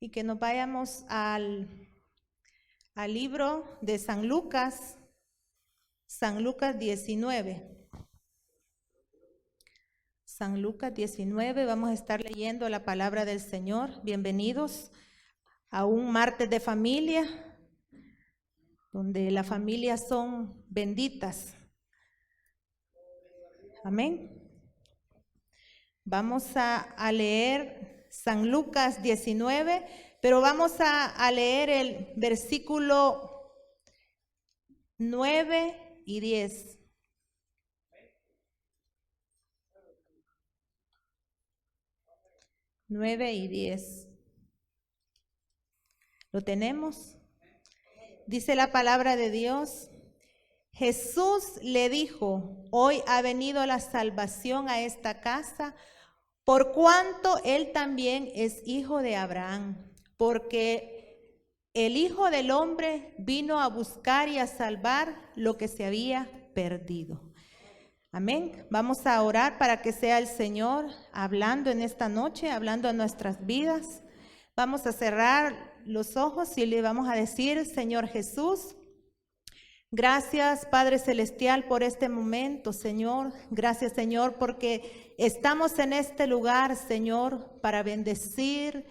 y que nos vayamos al libro de San Lucas 19. San Lucas 19, vamos a estar leyendo la palabra del Señor. Bienvenidos a un martes de familia, donde las familias son benditas. Amén. Vamos a leer San Lucas 19, pero vamos a leer el versículo 9 y 10. Nueve y 10. ¿Lo tenemos? Dice la palabra de Dios. Jesús le dijo: hoy ha venido la salvación a esta casa, por cuanto él también es hijo de Abraham, porque el Hijo del Hombre vino a buscar y a salvar lo que se había perdido. Amén. Vamos a orar para que sea el Señor hablando en esta noche, hablando en nuestras vidas. Vamos a cerrar los ojos y le vamos a decir: Señor Jesús, gracias, Padre Celestial, por este momento, Señor. Gracias, Señor, porque estamos en este lugar, Señor, para bendecir,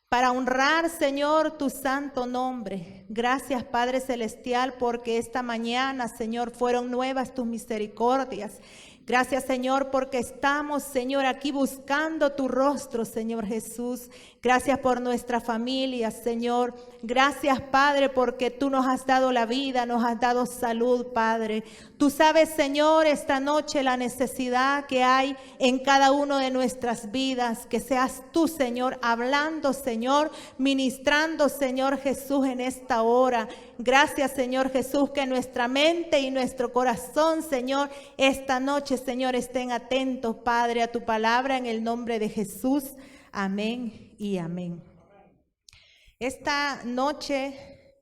para honrar, Señor, tu santo nombre. Gracias, Padre Celestial, porque esta mañana, Señor, fueron nuevas tus misericordias. Gracias, Señor, porque estamos, Señor, aquí buscando tu rostro, Señor Jesús. Gracias por nuestra familia, Señor. Gracias, Padre, porque tú nos has dado la vida, nos has dado salud, Padre. Tú sabes, Señor, esta noche la necesidad que hay en cada uno de nuestras vidas. Que seas tú, Señor, hablando, Señor, ministrando, Señor Jesús, en esta hora. Gracias, Señor Jesús, que nuestra mente y nuestro corazón, Señor, esta noche, Señor, estén atentos, Padre, a tu palabra en el nombre de Jesús. Amén y amén. Esta noche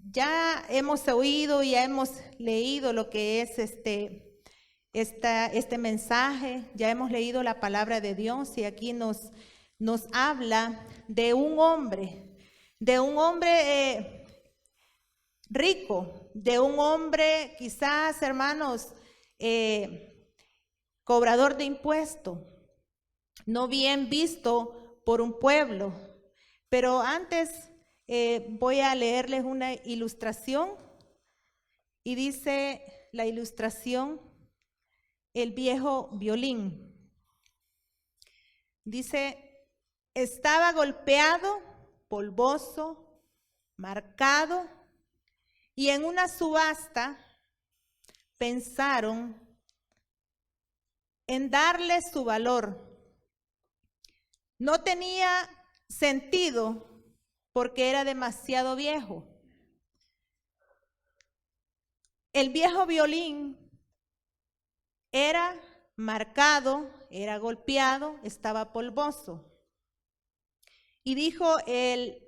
ya hemos oído y ya hemos leído lo que es este mensaje, ya hemos leído la palabra de Dios y aquí nos habla de un hombre rico, de un hombre quizás, hermanos, cobrador de impuestos, no bien visto por un pueblo. Pero antes voy a leerles una ilustración y dice la ilustración: el viejo violín. Dice: estaba golpeado, polvoso, marcado, y en una subasta pensaron en darle su valor. No tenía sentido porque era demasiado viejo. El viejo violín era marcado, era golpeado, estaba polvoso. Y dijo el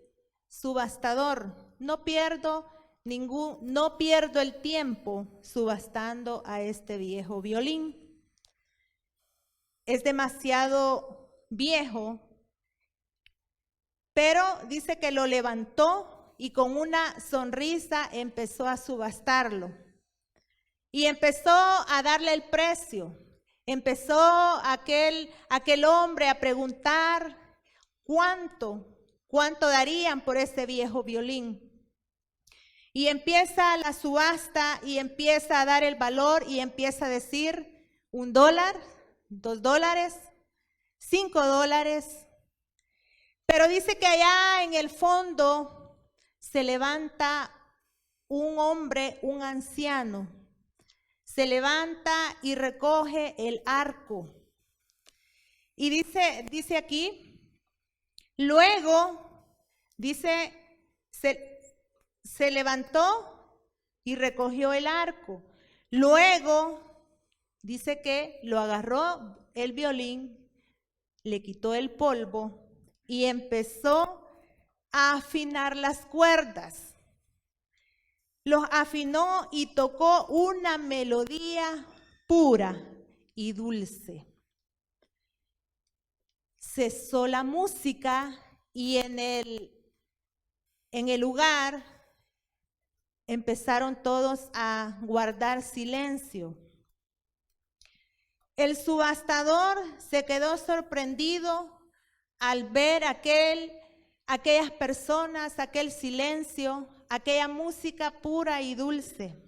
subastador: no pierdo el tiempo subastando a este viejo violín. Es demasiado viejo. Pero dice que lo levantó y con una sonrisa empezó a subastarlo. Y empezó a darle el precio. Empezó aquel hombre a preguntar cuánto darían por ese viejo violín. Y empieza la subasta y empieza a dar el valor y empieza a decir $1, $2, $5. Pero dice que allá en el fondo se levanta un hombre, un anciano. Se levanta y recoge el arco. Y dice aquí, luego, dice, se levantó y recogió el arco. Luego, dice que lo agarró el violín, le quitó el polvo y empezó a afinar las cuerdas. Los afinó y tocó una melodía pura y dulce. cesó la música y en el lugar empezaron todos a guardar silencio. El subastador se quedó sorprendido al ver aquellas personas, aquel silencio, aquella música pura y dulce.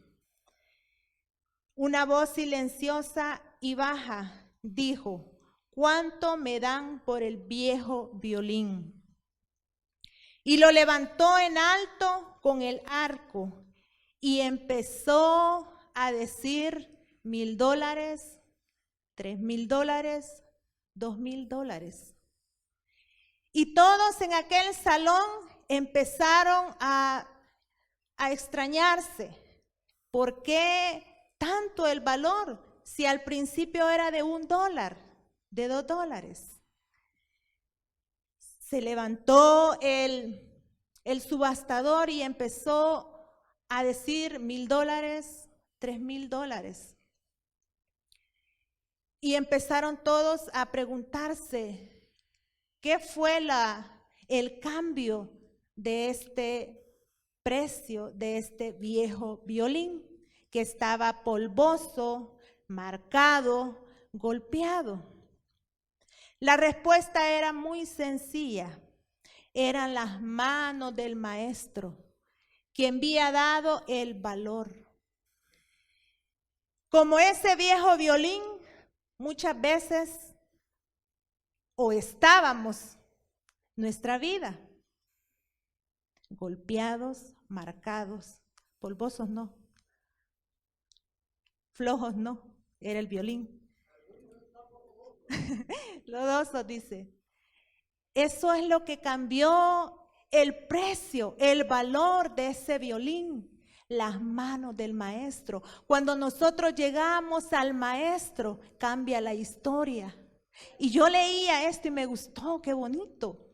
Una voz silenciosa y baja dijo: ¿cuánto me dan por el viejo violín? Y lo levantó en alto con el arco y empezó a decir $1,000, $3,000, $2,000. Y todos en aquel salón empezaron a extrañarse. ¿Por qué tanto el valor si al principio era de $1, de $2? Se levantó el subastador y empezó a decir $1,000, $3,000. Y empezaron todos a preguntarse qué fue el cambio de este precio de este viejo violín que estaba polvoso, marcado, golpeado. La respuesta era muy sencilla. Eran las manos del maestro quien había dado el valor. Como ese viejo violín, muchas veces o estábamos nuestra vida golpeados, marcados, polvosos no, flojos no, era el violín. Lodoso dice. Eso es lo que cambió el precio, el valor de ese violín, las manos del maestro. Cuando nosotros llegamos al maestro, cambia la historia. Y yo leía esto y me gustó, qué bonito.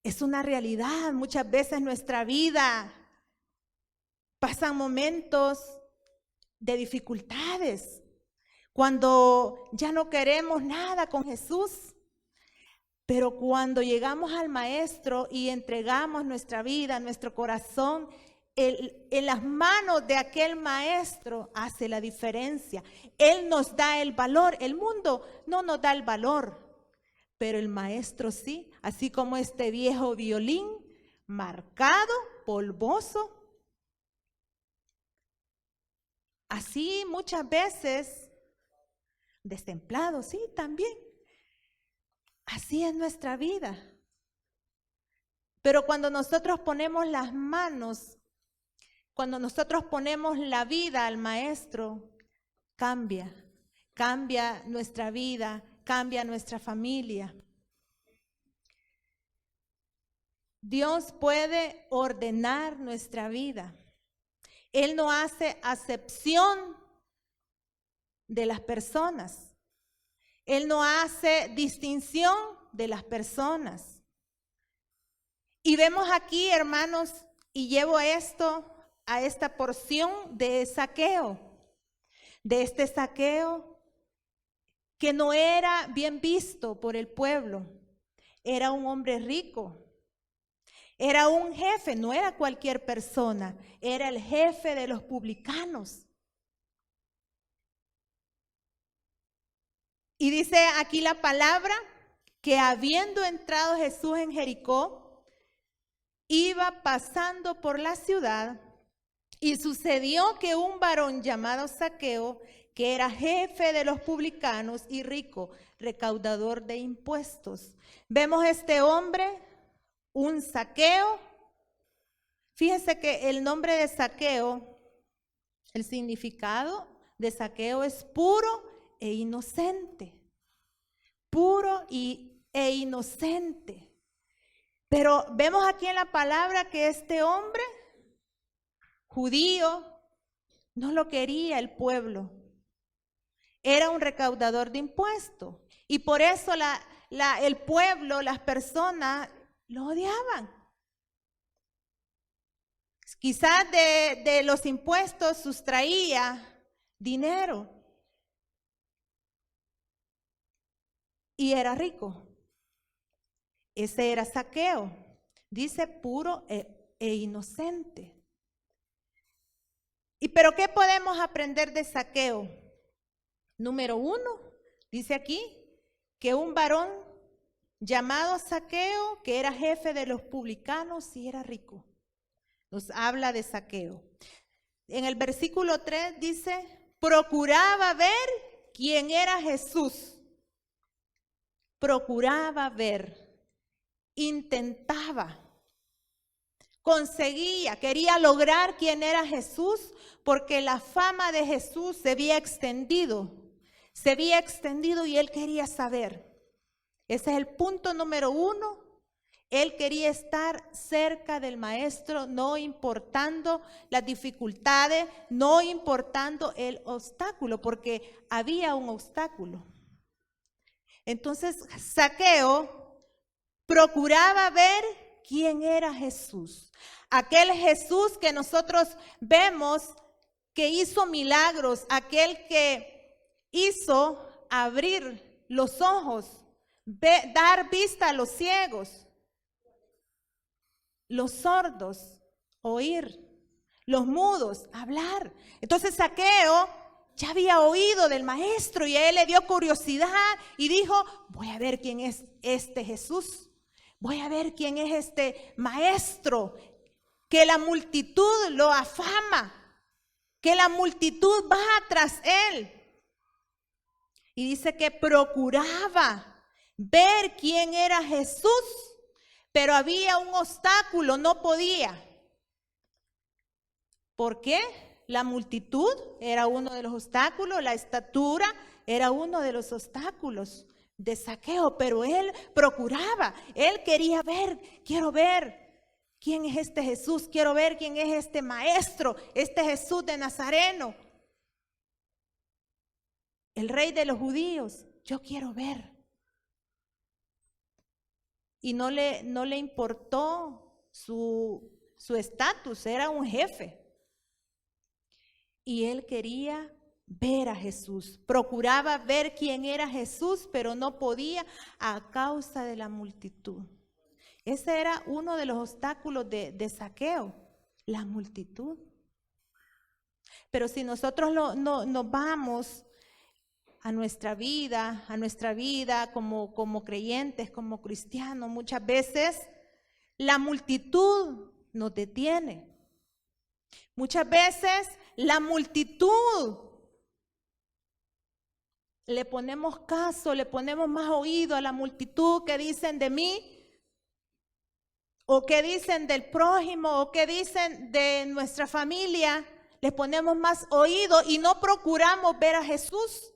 Es una realidad, muchas veces en nuestra vida pasan momentos de dificultades, cuando ya no queremos nada con Jesús. Pero cuando llegamos al maestro y entregamos nuestra vida, nuestro corazón, en las manos de aquel maestro hace la diferencia. Él nos da el valor. El mundo no nos da el valor, pero el maestro sí. Así como este viejo violín, marcado, polvoso. Así muchas veces, destemplado, sí, también. Así es nuestra vida. Pero cuando nosotros ponemos las manos, cuando nosotros ponemos la vida al maestro, cambia nuestra vida, cambia nuestra familia. Dios puede ordenar nuestra vida. Él no hace acepción de las personas. Él no hace distinción de las personas. Y vemos aquí, hermanos, y llevo esto a esta porción de Zaqueo, de este Zaqueo que no era bien visto por el pueblo. Era un hombre rico, era un jefe, no era cualquier persona, era el jefe de los publicanos. Y dice aquí la palabra que habiendo entrado Jesús en Jericó, iba pasando por la ciudad y sucedió que un varón llamado Zaqueo, que era jefe de los publicanos y rico, recaudador de impuestos. Vemos este hombre, un Zaqueo. Fíjense que el nombre de Zaqueo, el significado de Zaqueo es puro e inocente, puro e inocente. Pero vemos aquí en la palabra que este hombre judío no lo quería el pueblo. Era un recaudador de impuestos y por eso el pueblo, las personas lo odiaban. Quizás de los impuestos sustraía dinero. y era rico. Ese era Zaqueo, dice puro e inocente. Pero ¿qué podemos aprender de Zaqueo? Número 1, dice aquí que un varón llamado Zaqueo, que era jefe de los publicanos y era rico. Nos habla de Zaqueo. En el versículo 3 dice, procuraba ver quién era Jesús. Procuraba ver, intentaba, conseguía, quería lograr quién era Jesús, porque la fama de Jesús se había extendido y él quería saber. Ese es el punto número 1. Él quería estar cerca del maestro, no importando las dificultades, no importando el obstáculo, porque había un obstáculo. Entonces, Zaqueo procuraba ver quién era Jesús. Aquel Jesús que nosotros vemos que hizo milagros, aquel que hizo abrir los ojos, dar vista a los ciegos, los sordos oír, los mudos hablar. Entonces Zaqueo ya había oído del maestro y a él le dio curiosidad y dijo, voy a ver quién es este Jesús, voy a ver quién es este maestro, que la multitud lo afama, que la multitud va tras él. Y dice que procuraba ver quién era Jesús, pero había un obstáculo, no podía. ¿Por qué? La multitud era uno de los obstáculos, la estatura era uno de los obstáculos de Zaqueo, pero él procuraba, él quería ver, quiero ver quién es este Jesús, quiero ver quién es este maestro, este Jesús de Nazareno, el rey de los judíos, yo quiero ver. Y no le importó su estatus, era un jefe. Y él quería ver a Jesús, procuraba ver quién era Jesús, pero no podía a causa de la multitud. Ese era uno de los obstáculos de Zaqueo, la multitud. Pero si nosotros nos vamos a nuestra vida como creyentes, como cristianos, muchas veces la multitud nos detiene. Muchas veces la multitud le ponemos caso, le ponemos más oído a la multitud que dicen de mí, o que dicen del prójimo, o que dicen de nuestra familia. Le ponemos más oído y no procuramos ver a Jesús.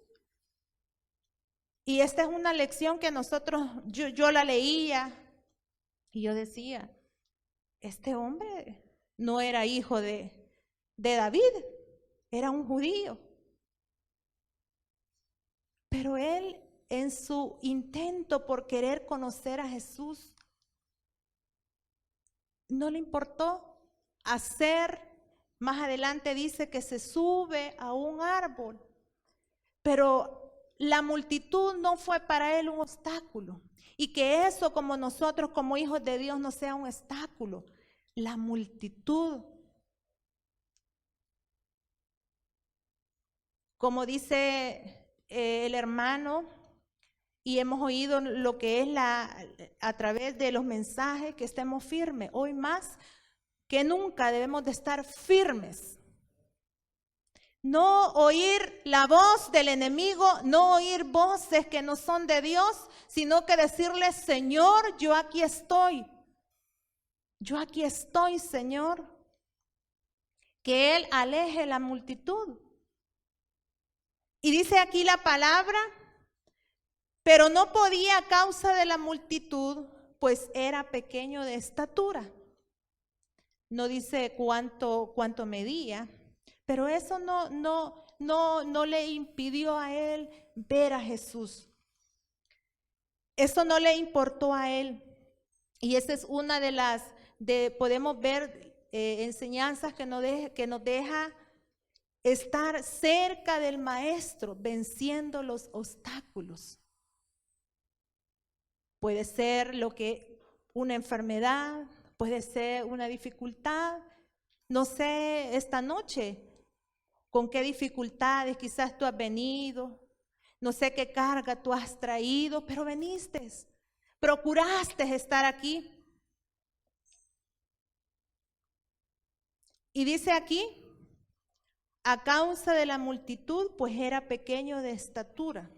Y esta es una lección que yo la leía y yo decía, este hombre no era hijo de David, era un judío. Pero él, en su intento por querer conocer a Jesús, no le importó hacer, más adelante dice que se sube a un árbol, pero la multitud no fue para él un obstáculo. Y que eso, como nosotros, como hijos de Dios, no sea un obstáculo. La multitud. Como dice el hermano, y hemos oído lo que es a través de los mensajes, que estemos firmes. Hoy más que nunca debemos de estar firmes. No oír la voz del enemigo, no oír voces que no son de Dios, sino que decirle, Señor, yo aquí estoy. Yo aquí estoy, Señor. Que Él aleje la multitud. Y dice aquí la palabra, pero no podía a causa de la multitud, pues era pequeño de estatura. No dice cuánto medía. Pero eso no le impidió a él ver a Jesús. Eso no le importó a él. Y esa es una podemos ver enseñanzas que nos deja estar cerca del maestro, venciendo los obstáculos. Puede ser una enfermedad, puede ser una dificultad. No sé esta noche con qué dificultades quizás tú has venido. No sé qué carga tú has traído, pero viniste. Procuraste estar aquí. Y dice aquí, a causa de la multitud, pues era pequeño de estatura.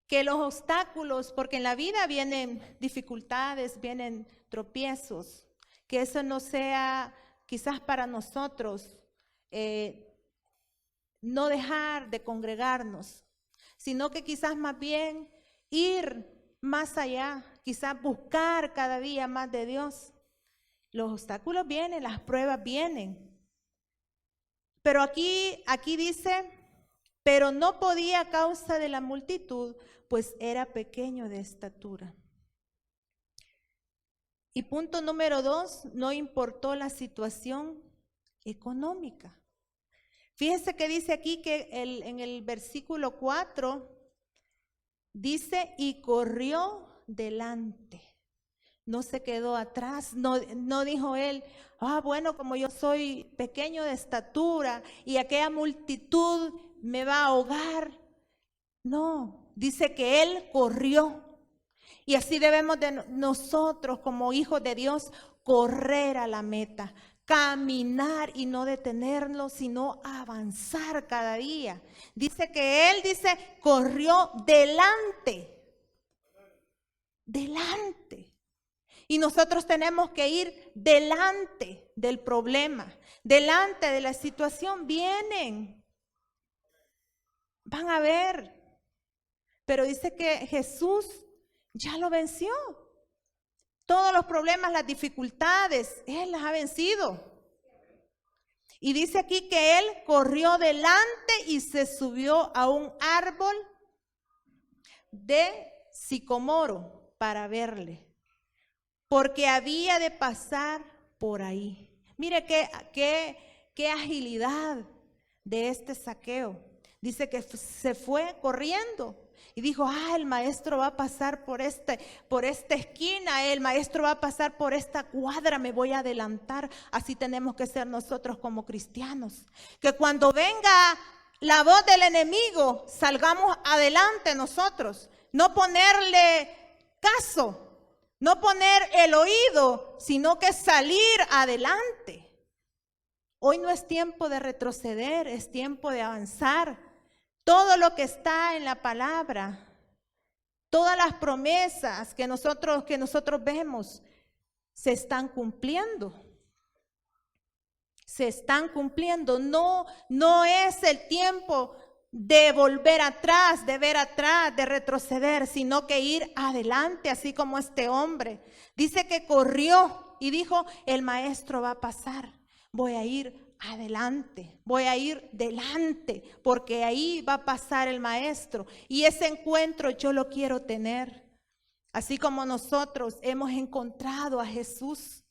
Que los obstáculos, porque en la vida vienen dificultades, vienen tropiezos, que eso no sea quizás para nosotros no dejar de congregarnos, sino que quizás más bien ir más allá, quizás buscar cada día más de Dios. Los obstáculos vienen, las pruebas vienen. Pero aquí dice, pero no podía a causa de la multitud, pues era pequeño de estatura. Y punto número 2, no importó la situación económica. Fíjense que dice aquí que en el versículo 4, dice, y corrió delante. No se quedó atrás, no dijo él, bueno, como yo soy pequeño de estatura y aquella multitud me va a ahogar. No, dice que él corrió. Y así debemos de nosotros como hijos de Dios correr a la meta, caminar y no detenernos, sino avanzar cada día. Dice que él corrió delante. Y nosotros tenemos que ir delante del problema, delante de la situación. Vienen, van a ver. Pero dice que Jesús ya lo venció. Todos los problemas, las dificultades, Él las ha vencido. Y dice aquí que Él corrió delante y se subió a un árbol de sicomoro para verle, porque había de pasar por ahí. Mire qué agilidad de este Zaqueo. Dice que se fue corriendo y dijo, el maestro va a pasar por esta esquina, el maestro va a pasar por esta cuadra, me voy a adelantar. Así tenemos que ser nosotros como cristianos, que cuando venga la voz del enemigo, salgamos adelante nosotros, no ponerle caso. No poner el oído, sino que salir adelante. Hoy no es tiempo de retroceder, es tiempo de avanzar. Todo lo que está en la palabra, todas las promesas que nosotros vemos, se están cumpliendo. Se están cumpliendo. No es el tiempo de volver atrás, de ver atrás, de retroceder, sino que ir adelante, así como este hombre. Dice que corrió y dijo, el maestro va a pasar, voy a ir adelante, voy a ir delante, porque ahí va a pasar el maestro. Y ese encuentro yo lo quiero tener, así como nosotros hemos encontrado a Jesús.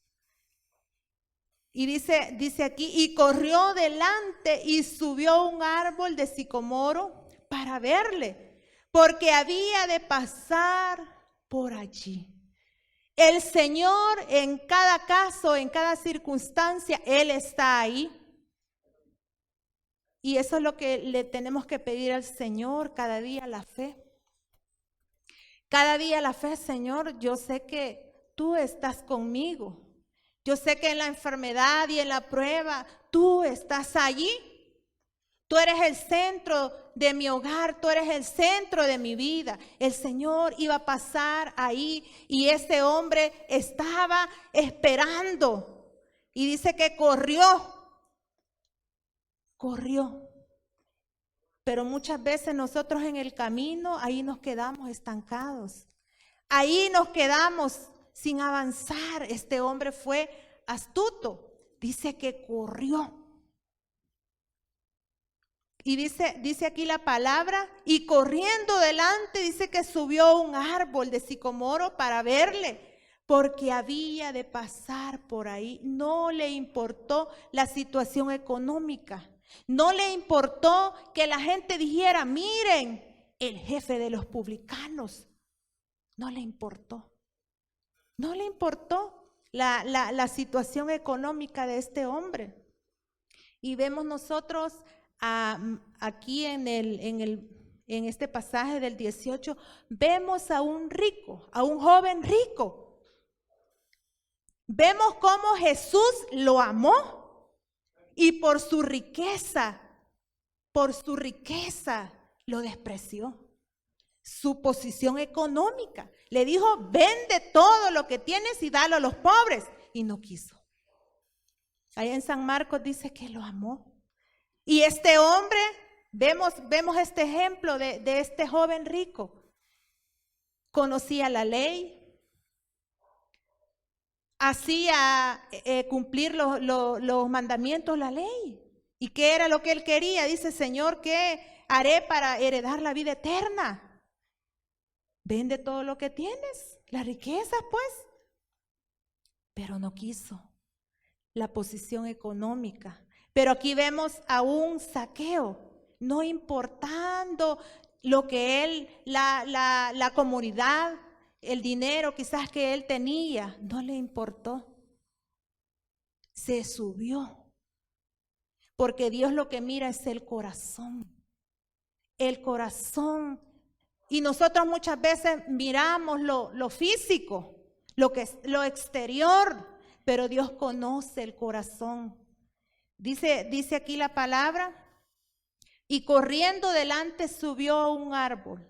Y dice aquí, y corrió delante y subió a un árbol de sicomoro para verle, porque había de pasar por allí. El Señor en cada caso, en cada circunstancia, Él está ahí. Y eso es lo que le tenemos que pedir al Señor cada día, la fe. Cada día la fe, Señor, yo sé que tú estás conmigo. Yo sé que en la enfermedad y en la prueba, tú estás allí. Tú eres el centro de mi hogar, tú eres el centro de mi vida. El Señor iba a pasar ahí y ese hombre estaba esperando. Y dice que corrió. Pero muchas veces nosotros en el camino, ahí nos quedamos estancados. Ahí nos quedamos sin avanzar. Este hombre fue astuto. Dice que corrió. Y dice aquí la palabra, y corriendo delante, dice que subió a un árbol de sicomoro para verle, porque había de pasar por ahí. No le importó la situación económica. No le importó que la gente dijera, miren, el jefe de los publicanos. No le importó. No le importó la situación económica de este hombre. Y vemos nosotros aquí en este pasaje del 18, vemos a un rico, a un joven rico. Vemos cómo Jesús lo amó y por su riqueza lo despreció. Su posición económica. Le dijo, vende todo lo que tienes y dalo a los pobres. Y no quiso. Allá en San Marcos dice que lo amó. Y este hombre, vemos este ejemplo de este joven rico. Conocía la ley, hacía cumplir los mandamientos, la ley. ¿Y qué era lo que él quería? Dice, Señor, ¿qué haré para heredar la vida eterna? Vende todo lo que tienes, las riquezas pues. Pero no quiso la posición económica. Pero aquí vemos a un Zaqueo, no importando lo que él, la comunidad, el dinero quizás que él tenía, no le importó. Se subió. Porque Dios lo que mira es el corazón. El corazón. Y nosotros muchas veces miramos lo físico, lo exterior, pero Dios conoce el corazón. Dice aquí la palabra, y corriendo delante subió a un árbol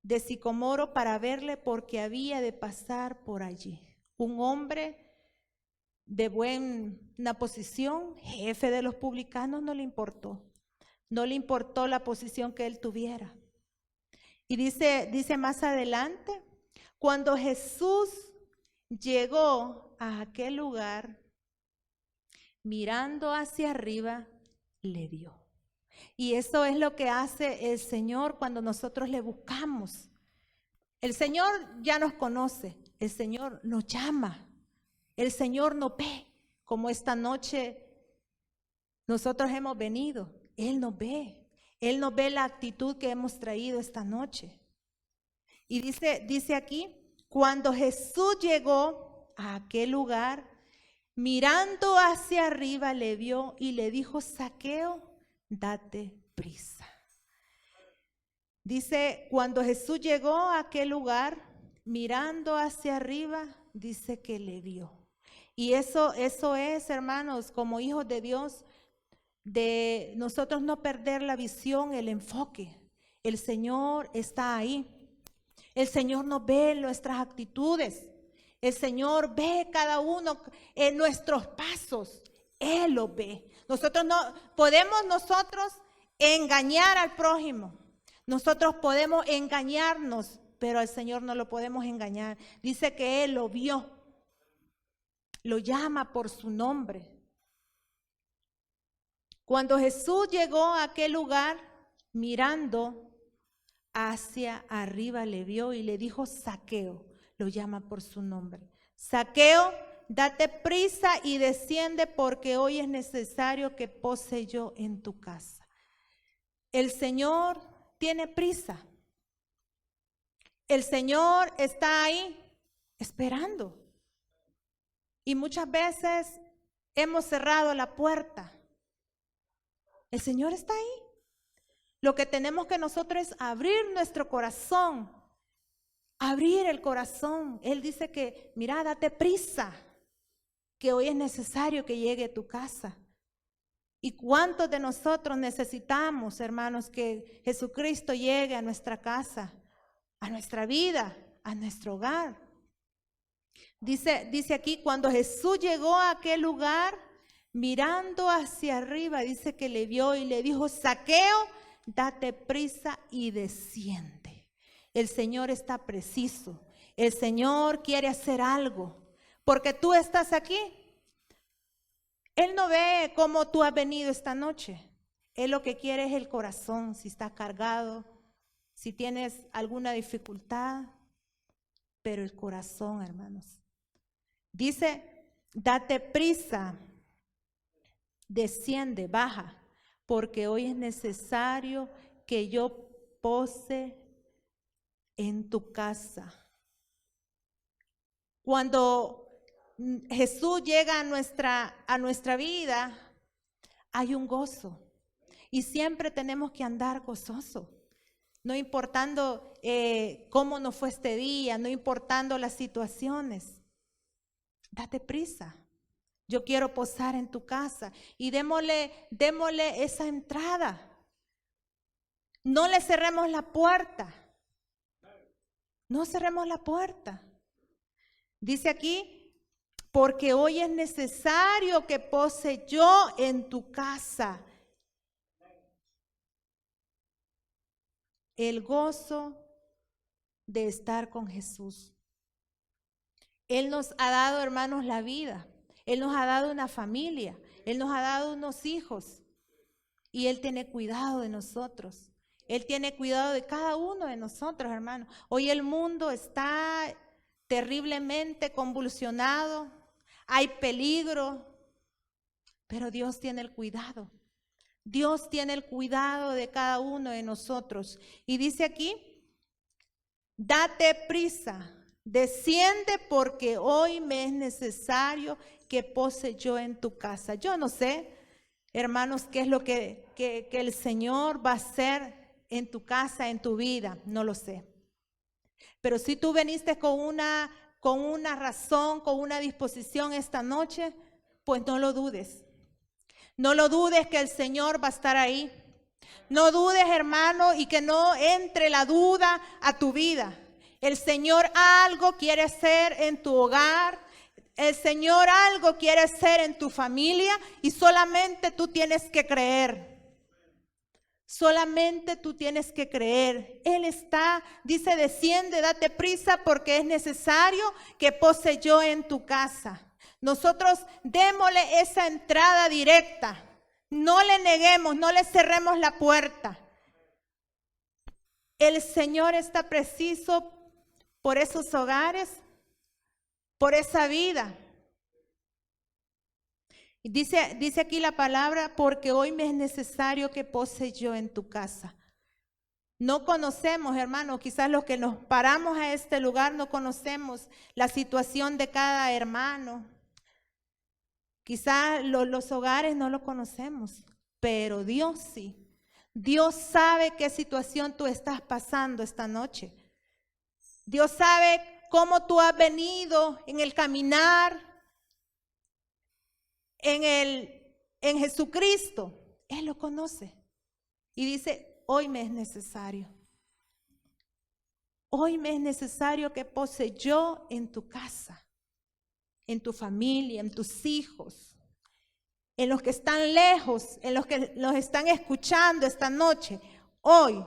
de sicomoro para verle porque había de pasar por allí. Un hombre de buena posición, jefe de los publicanos, no le importó. No le importó la posición que él tuviera. Y dice más adelante, cuando Jesús llegó a aquel lugar, mirando hacia arriba, le vio. Y eso es lo que hace el Señor cuando nosotros le buscamos. El Señor ya nos conoce, el Señor nos llama, el Señor nos ve, como esta noche nosotros hemos venido, Él nos ve. Él nos ve la actitud que hemos traído esta noche. Y dice aquí, cuando Jesús llegó a aquel lugar, mirando hacia arriba le vio y le dijo, Zaqueo, date prisa. Dice, cuando Jesús llegó a aquel lugar, mirando hacia arriba, dice que le vio. Y eso es, hermanos, como hijos de Dios, de nosotros no perder la visión, el enfoque. El Señor está ahí. El Señor nos ve nuestras actitudes. El Señor ve cada uno en nuestros pasos. Él lo ve. Nosotros no podemos engañar al prójimo. Nosotros podemos engañarnos, pero al Señor no lo podemos engañar. Dice que Él lo vio. Lo llama por su nombre. Cuando Jesús llegó a aquel lugar, mirando hacia arriba le vio y le dijo, Zaqueo, lo llama por su nombre. Zaqueo, date prisa y desciende porque hoy es necesario que pose yo en tu casa. El Señor tiene prisa. El Señor está ahí esperando. Y muchas veces hemos cerrado la puerta. El Señor está ahí. Lo que tenemos que nosotros es abrir nuestro corazón, abrir el corazón. Él dice que, mira, date prisa, que hoy es necesario que llegue a tu casa. ¿Y cuántos de nosotros necesitamos, hermanos, que Jesucristo llegue a nuestra casa, a nuestra vida, a nuestro hogar? Dice aquí, cuando Jesús llegó a aquel lugar, mirando hacia arriba, dice que le vio y le dijo, Zaqueo, date prisa y desciende. El Señor está preciso. El Señor quiere hacer algo. Porque tú estás aquí. Él no ve cómo tú has venido esta noche. Él lo que quiere es el corazón. Si estás cargado, si tienes alguna dificultad. Pero el corazón, hermanos. Dice, date prisa. Desciende, baja. Porque hoy es necesario que yo pose en tu casa. Cuando Jesús llega a nuestra vida, hay un gozo. Y siempre tenemos que andar gozoso. No importando cómo nos fue este día, no importando las situaciones. Date prisa. Yo quiero posar en tu casa y démosle esa entrada. No le cerremos la puerta. No cerremos la puerta. Dice aquí, porque hoy es necesario que pose yo en tu casa. El gozo de estar con Jesús. Él nos ha dado, hermanos, la vida. Él nos ha dado una familia. Él nos ha dado unos hijos. Y Él tiene cuidado de nosotros. Él tiene cuidado de cada uno de nosotros, hermanos. Hoy el mundo está terriblemente convulsionado. Hay peligro. Pero Dios tiene el cuidado. Dios tiene el cuidado de cada uno de nosotros. Y dice aquí, date prisa, desciende porque hoy me es necesario que pose yo en tu casa. Yo no sé, hermanos, qué es lo que el Señor va a hacer en tu casa, en tu vida, no lo sé. Pero si tú viniste con una razón, con una disposición esta noche, pues no lo dudes. No lo dudes que el Señor va a estar ahí. No dudes, hermano, y que no entre la duda a tu vida. El Señor algo quiere hacer en tu hogar. El Señor algo quiere hacer en tu familia y solamente tú tienes que creer. Solamente tú tienes que creer. Él está, dice, desciende, date prisa porque es necesario que pose yo en tu casa. Nosotros démosle esa entrada directa. No le neguemos, no le cerremos la puerta. El Señor está preciso por esos hogares, por esa vida. Dice aquí la palabra, porque hoy me es necesario que pose yo en tu casa. No conocemos, hermano, quizás los que nos paramos a este lugar no conocemos la situación de cada hermano. Quizás los hogares no lo conocemos, pero Dios sí. Dios sabe qué situación tú estás pasando esta noche. Dios sabe cómo tú has venido en el caminar, en Jesucristo. Él lo conoce. Y dice, hoy me es necesario. Hoy me es necesario que pose yo en tu casa, en tu familia, en tus hijos, en los que están lejos, en los que los están escuchando esta noche. Hoy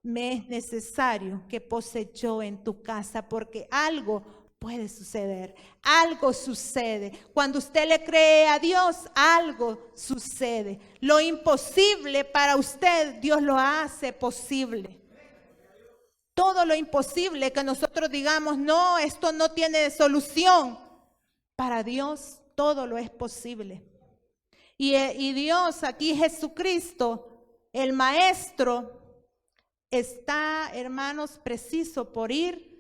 me es necesario que pose yo en tu casa porque algo puede suceder, algo sucede. Cuando usted le cree a Dios, algo sucede. Lo imposible para usted, Dios lo hace posible. Todo lo imposible que nosotros digamos, no, esto no tiene solución. Para Dios todo lo es posible. Y Dios, aquí Jesucristo, el Maestro, está, hermanos, preciso por ir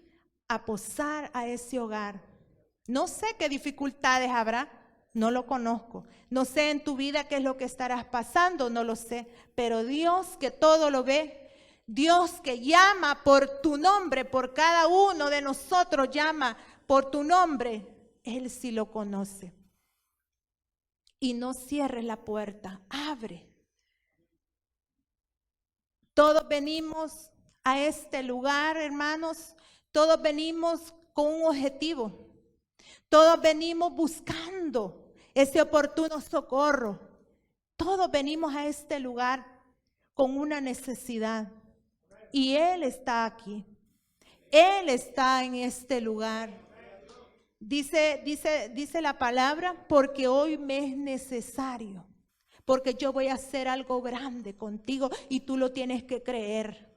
a posar a ese hogar. No sé qué dificultades habrá, no lo conozco. No sé en tu vida qué es lo que estarás pasando, no lo sé. Pero Dios que todo lo ve, Dios que llama por tu nombre, por cada uno de nosotros llama por tu nombre, Él sí lo conoce. Y no cierres la puerta, abre. Todos venimos a este lugar, hermanos, todos venimos con un objetivo. Todos venimos buscando ese oportuno socorro. Todos venimos a este lugar con una necesidad. Y Él está aquí. Él está en este lugar. Dice la palabra, porque hoy me es necesario. Porque yo voy a hacer algo grande contigo y tú lo tienes que creer.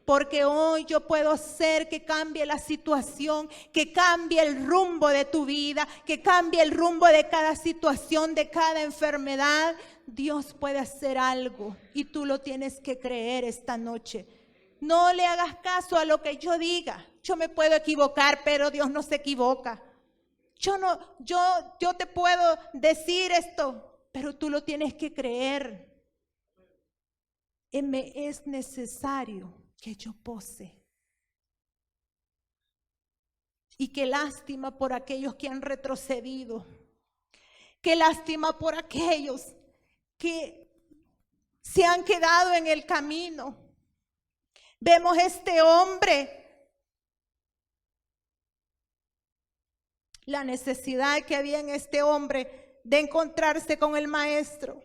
Porque hoy yo puedo hacer que cambie la situación, que cambie el rumbo de tu vida, que cambie el rumbo de cada situación, de cada enfermedad. Dios puede hacer algo y tú lo tienes que creer esta noche. No le hagas caso a lo que yo diga. Yo me puedo equivocar, pero Dios no se equivoca. Yo te puedo decir esto, pero tú lo tienes que creer. Me es necesario que yo pose. Y qué lástima por aquellos que han retrocedido. Qué lástima por aquellos que se han quedado en el camino. Vemos este hombre, la necesidad que había en este hombre de encontrarse con el maestro.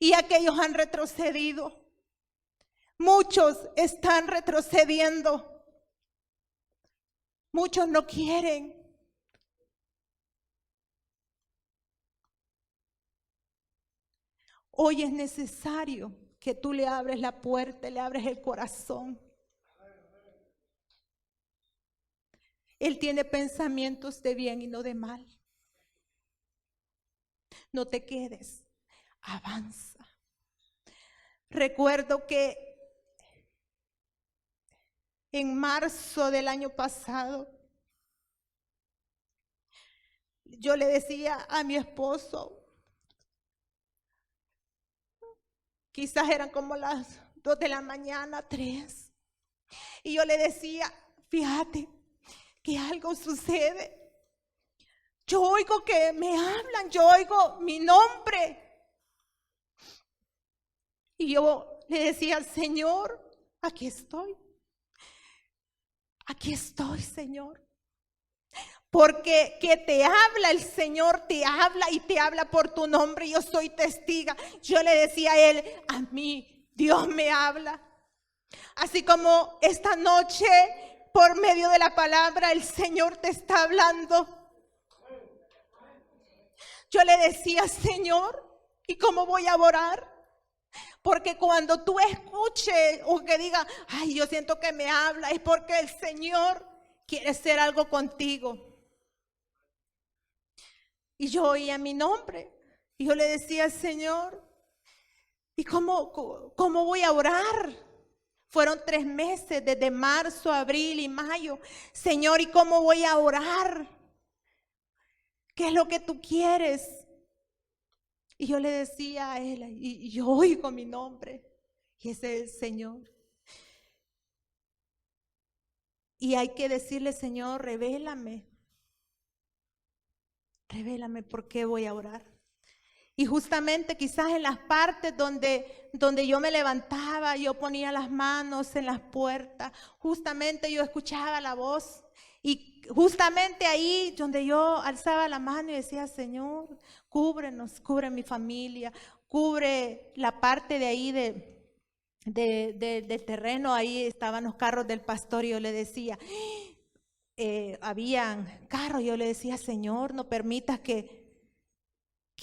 Y aquellos han retrocedido. Muchos están retrocediendo. Muchos no quieren. Hoy es necesario que tú le abres la puerta, le abres el corazón. Él tiene pensamientos de bien y no de mal. No te quedes, avanza. Recuerdo que en marzo del año pasado, yo le decía a mi esposo, quizás eran como las 2 de la mañana, 3. Y yo le decía, fíjate que algo sucede. Yo oigo que me hablan, yo oigo mi nombre. Y yo le decía al Señor, aquí estoy. Aquí estoy, Señor. Porque que te habla el Señor, te habla y te habla por tu nombre. Yo soy testiga. Yo le decía a él, a mí Dios me habla. Así como esta noche, por medio de la palabra, el Señor te está hablando. Yo le decía, Señor, ¿y cómo voy a orar? Porque cuando tú escuches o que diga, ay, yo siento que me habla, es porque el Señor quiere hacer algo contigo. Y yo oía mi nombre y yo le decía, Señor, ¿y cómo voy a orar? Fueron 3 meses, desde marzo, abril y mayo. Señor, ¿y cómo voy a orar? ¿Qué es lo que tú quieres? Y yo le decía a él, y yo oigo mi nombre, y ese es el Señor. Y hay que decirle, Señor, revélame por qué voy a orar. Y justamente quizás en las partes donde yo me levantaba, yo ponía las manos en las puertas, justamente yo escuchaba la voz. Y justamente ahí donde yo alzaba la mano y decía, Señor, cúbrenos, cubre mi familia, cubre la parte de ahí del terreno, ahí estaban los carros del pastor y yo le decía, habían carros, yo le decía, Señor, no permitas que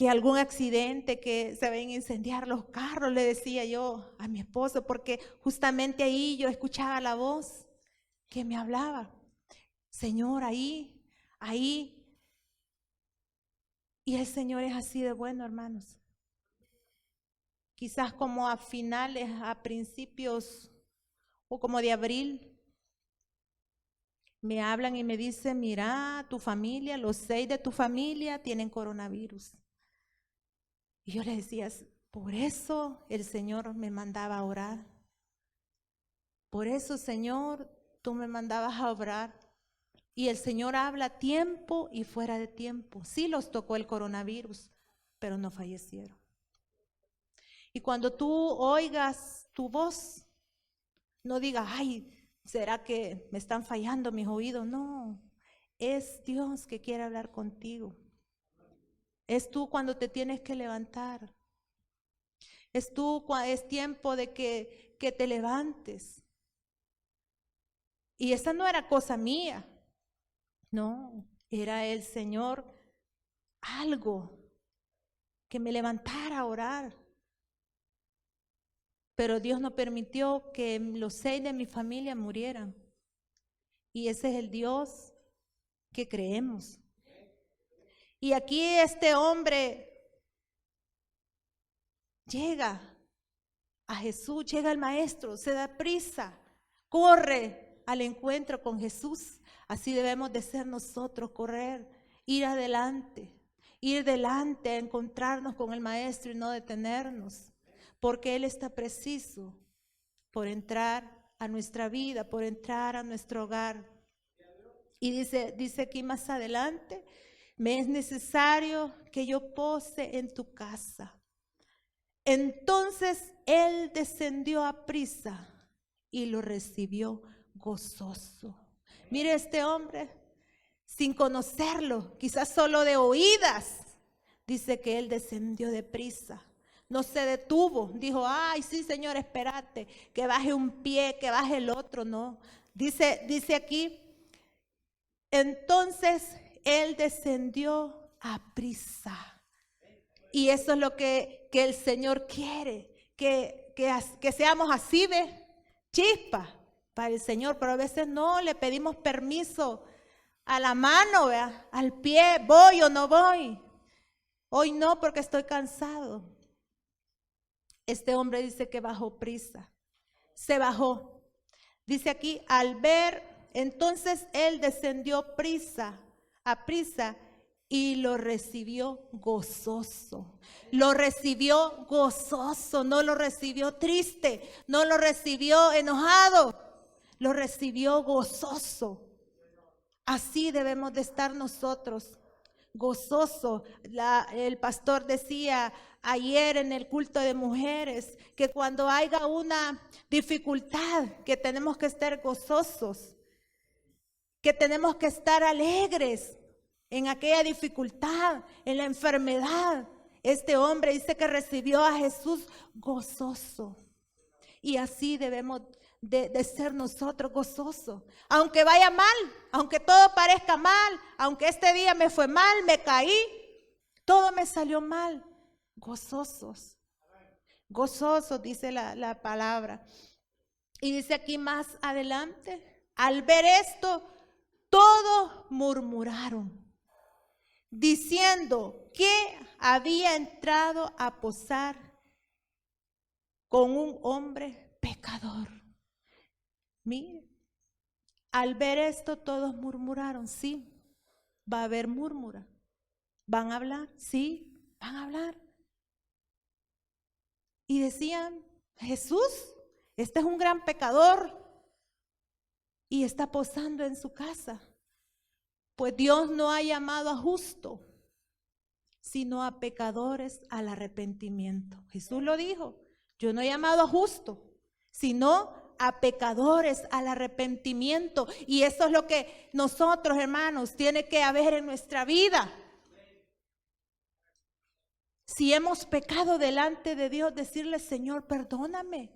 algún accidente, que se vayan a incendiar los carros, le decía yo a mi esposo, porque justamente ahí yo escuchaba la voz que me hablaba. Señor, ahí. Y el Señor es así de bueno, hermanos. Quizás como a finales, a principios o como de abril, me hablan y me dicen, mira, tu familia, los 6 de tu familia tienen coronavirus. Y yo le decía, por eso el Señor me mandaba a orar. Por eso, Señor, tú me mandabas a orar. Y el Señor habla a tiempo y fuera de tiempo. Sí los tocó el coronavirus, pero no fallecieron. Y cuando tú oigas tu voz, no digas, ay, ¿será que me están fallando mis oídos? No, es Dios que quiere hablar contigo. Es tú cuando te tienes que levantar. Es tiempo de que te levantes. Y esa no era cosa mía. No, era el Señor algo que me levantara a orar. Pero Dios no permitió que los 6 de mi familia murieran. Y ese es el Dios que creemos. Y aquí este hombre llega a Jesús, llega el maestro, se da prisa, corre al encuentro con Jesús. Así debemos de ser nosotros, correr, ir adelante a encontrarnos con el maestro y no detenernos, porque Él está preciso por entrar a nuestra vida, por entrar a nuestro hogar. Y dice aquí más adelante, me es necesario que yo pose en tu casa. Entonces Él descendió a prisa y lo recibió gozoso. Mire, este hombre, sin conocerlo, quizás solo de oídas, dice que Él descendió de prisa. No se detuvo, dijo, ay, sí, Señor, espérate, que baje un pie, que baje el otro. No, dice aquí, entonces Él descendió a prisa. Y eso es lo que el Señor quiere, que seamos así, ¿ves? Chispa para el Señor, pero a veces no le pedimos permiso a la mano, ¿verdad? Al pie, voy o no voy. Hoy no, porque estoy cansado. Este hombre dice que bajó prisa, se bajó. Dice aquí, al ver, entonces Él descendió a prisa, y lo recibió gozoso. Lo recibió gozoso, no lo recibió triste, no lo recibió enojado, lo recibió gozoso. Así debemos de estar nosotros, gozoso. El pastor decía ayer en el culto de mujeres que cuando haya una dificultad, que tenemos que estar gozosos, que tenemos que estar alegres en aquella dificultad, en la enfermedad. Este hombre dice que recibió a Jesús gozoso. Y así debemos de ser nosotros, gozosos. Aunque vaya mal, aunque todo parezca mal, aunque este día me fue mal, me caí, todo me salió mal, gozosos. Gozosos, dice la palabra. Y dice aquí más adelante, al ver esto, todos murmuraron, diciendo que había entrado a posar con un hombre pecador. Mire, al ver esto todos murmuraron. Sí, va a haber murmura. ¿Van a hablar? Sí, van a hablar. Y decían, Jesús, este es un gran pecador y está posando en su casa. Pues Dios no ha llamado a justo, sino a pecadores al arrepentimiento. Jesús lo dijo, yo no he llamado a justo, sino a pecadores al arrepentimiento. Y eso es lo que nosotros, hermanos, tiene que haber en nuestra vida. Si hemos pecado delante de Dios, decirle, Señor, perdóname.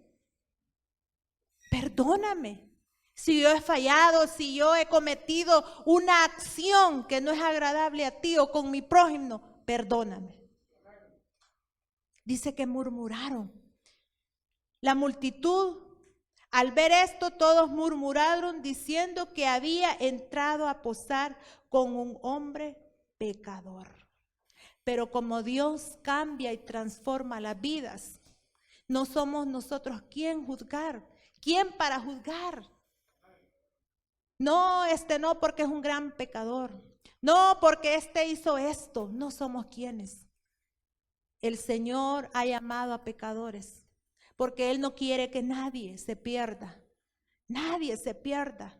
Perdóname. Si yo he fallado, si yo he cometido una acción que no es agradable a ti o con mi prójimo, perdóname. Dice que murmuraron. La multitud, al ver esto, todos murmuraron diciendo que había entrado a posar con un hombre pecador. Pero como Dios cambia y transforma las vidas, no somos nosotros quien juzgar. ¿Quién para juzgar? No, no porque es un gran pecador. No porque hizo esto. No somos quienes. El Señor ha llamado a pecadores porque Él no quiere que nadie se pierda. Nadie se pierda.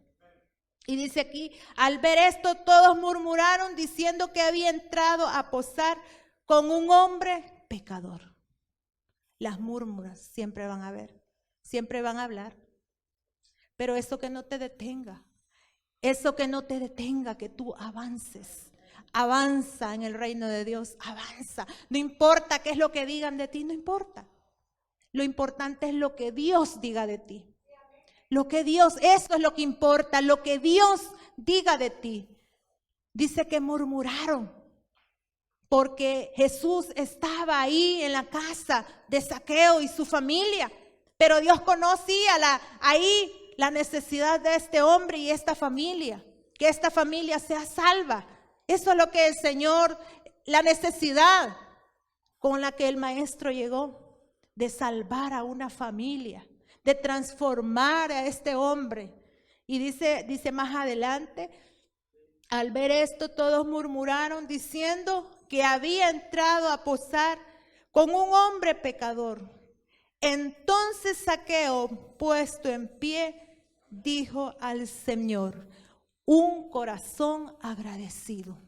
Y dice aquí, al ver esto todos murmuraron diciendo que había entrado a posar con un hombre pecador. Las murmuras siempre van a haber, siempre van a hablar. Pero eso que no te detenga. Eso que no te detenga, que tú avances. Avanza en el reino de Dios, avanza. No importa qué es lo que digan de ti, no importa. Lo importante es lo que Dios diga de ti. Lo que Dios, eso es lo que importa, lo que Dios diga de ti. Dice que murmuraron porque Jesús estaba ahí en la casa de Zaqueo y su familia. Pero Dios conocía la necesidad de este hombre y esta familia, que esta familia sea salva. Eso es lo que el Señor, la necesidad con la que el maestro llegó. de salvar a una familia, de transformar a este hombre. Y dice más adelante, al ver esto todos murmuraron diciendo que había entrado a posar con un hombre pecador. Entonces Zaqueo, puesto en pie, dijo al Señor, un corazón agradecido.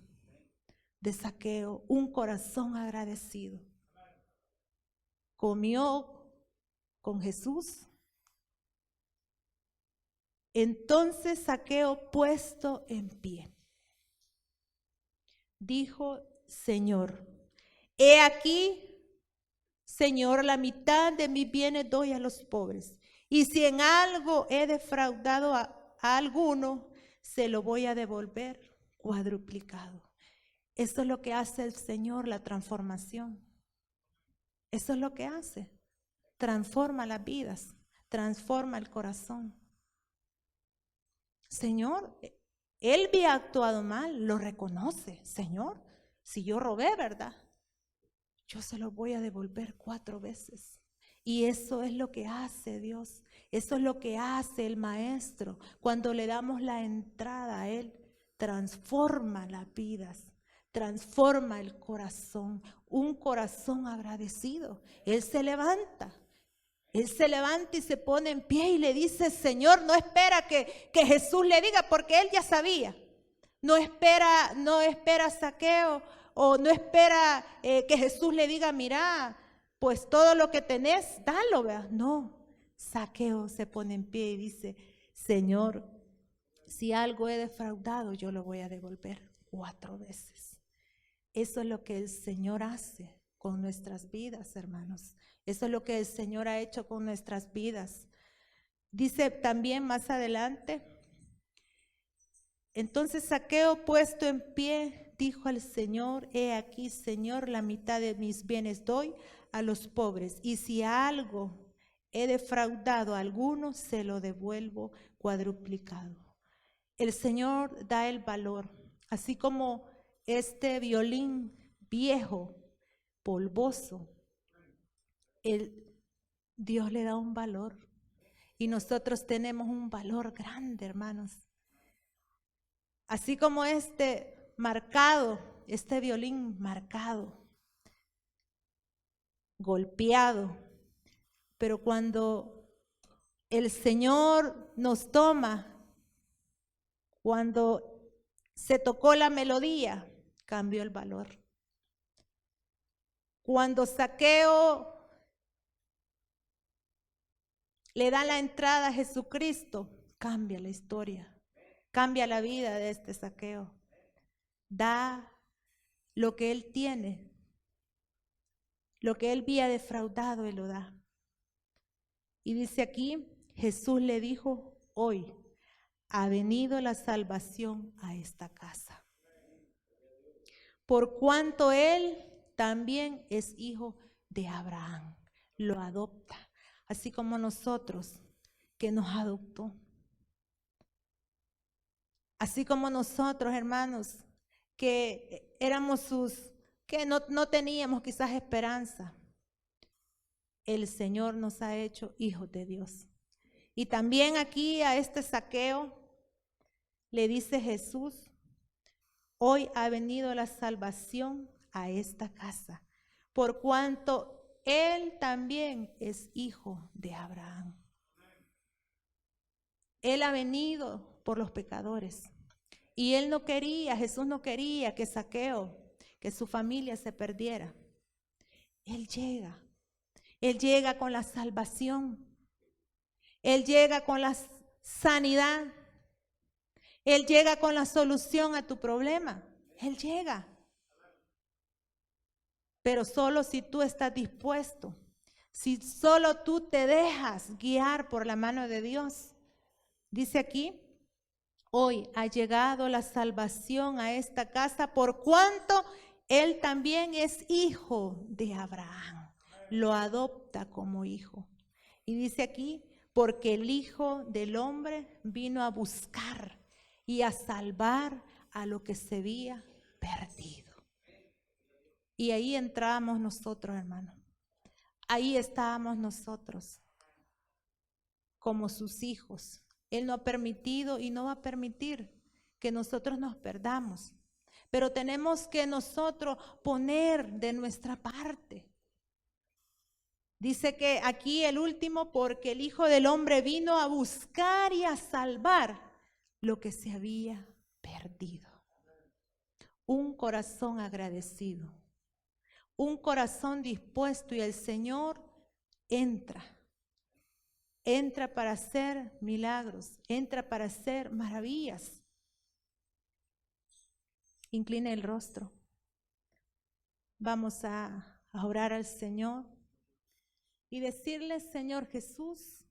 De Zaqueo, un corazón agradecido. Comió con Jesús. Entonces Zaqueo, puesto en pie, dijo, Señor, he aquí, Señor, la mitad de mis bienes doy a los pobres. Y si en algo he defraudado a alguno, se lo voy a devolver cuadruplicado. Eso es lo que hace el Señor, la transformación. Eso es lo que hace. Transforma las vidas, transforma el corazón. Señor, él había actuado mal, lo reconoce. Señor, si yo robé, ¿verdad? Yo se lo voy a devolver 4 veces. Y eso es lo que hace Dios. Eso es lo que hace el Maestro. Cuando le damos la entrada a Él, transforma las vidas, transforma el corazón. Un corazón agradecido. Él se levanta. Él se levanta y se pone en pie y le dice, Señor, no espera que Jesús le diga, porque Él ya sabía. No espera Zaqueo, o no espera que Jesús le diga, mira, pues todo lo que tenés, dalo, ¿verdad? No, Zaqueo se pone en pie y dice, Señor, si algo he defraudado, yo lo voy a devolver 4 veces. Eso es lo que el Señor hace con nuestras vidas, hermanos. Eso es lo que el Señor ha hecho con nuestras vidas. Dice también más adelante, entonces Zaqueo, puesto en pie, dijo al Señor, he aquí, Señor, la mitad de mis bienes doy a los pobres, y si algo he defraudado a alguno, se lo devuelvo cuadruplicado. El Señor da el valor, así como este violín viejo, polvoso, Dios le da un valor, y nosotros tenemos un valor grande, hermanos. Así como este violín marcado, golpeado, pero cuando el Señor nos toma, cuando se tocó la melodía, cambió el valor. Cuando Zaqueo le da la entrada a Jesucristo, cambia la historia. Cambia la vida de este Zaqueo. Da lo que él tiene. Lo que él había defraudado, él lo da. Y dice aquí, Jesús le dijo, hoy ha venido la salvación a esta casa. Por cuanto él también es hijo de Abraham. Lo adopta, así como nosotros, que nos adoptó. Así como nosotros, hermanos, que éramos que no teníamos quizás esperanza. El Señor nos ha hecho hijos de Dios. Y también aquí a este Zaqueo le dice Jesús, hoy ha venido la salvación a esta casa, por cuanto él también es hijo de Abraham. Él ha venido por los pecadores. Y él no quería, Jesús no quería que Zaqueo, que su familia se perdiera. Él llega con la salvación. Él llega con la sanidad. Él llega con la solución a tu problema. Él llega. Pero solo si tú estás dispuesto, si solo tú te dejas guiar por la mano de Dios. Dice aquí, hoy ha llegado la salvación a esta casa por cuanto él también es hijo de Abraham. Lo adopta como hijo. Y dice aquí, porque el Hijo del Hombre vino a buscar y a salvar a lo que se había perdido. Y ahí entramos nosotros, hermanos, Ahí estábamos nosotros, como sus hijos. Él no ha permitido y no va a permitir que nosotros nos perdamos. Pero tenemos que nosotros poner de nuestra parte. Dice que aquí el último, porque el Hijo del Hombre vino a buscar y a salvar lo que se había perdido. Un corazón agradecido, un corazón dispuesto, y el Señor entra para hacer milagros, entra para hacer maravillas. Inclina el rostro. Vamos a orar al Señor y decirle: Señor Jesús,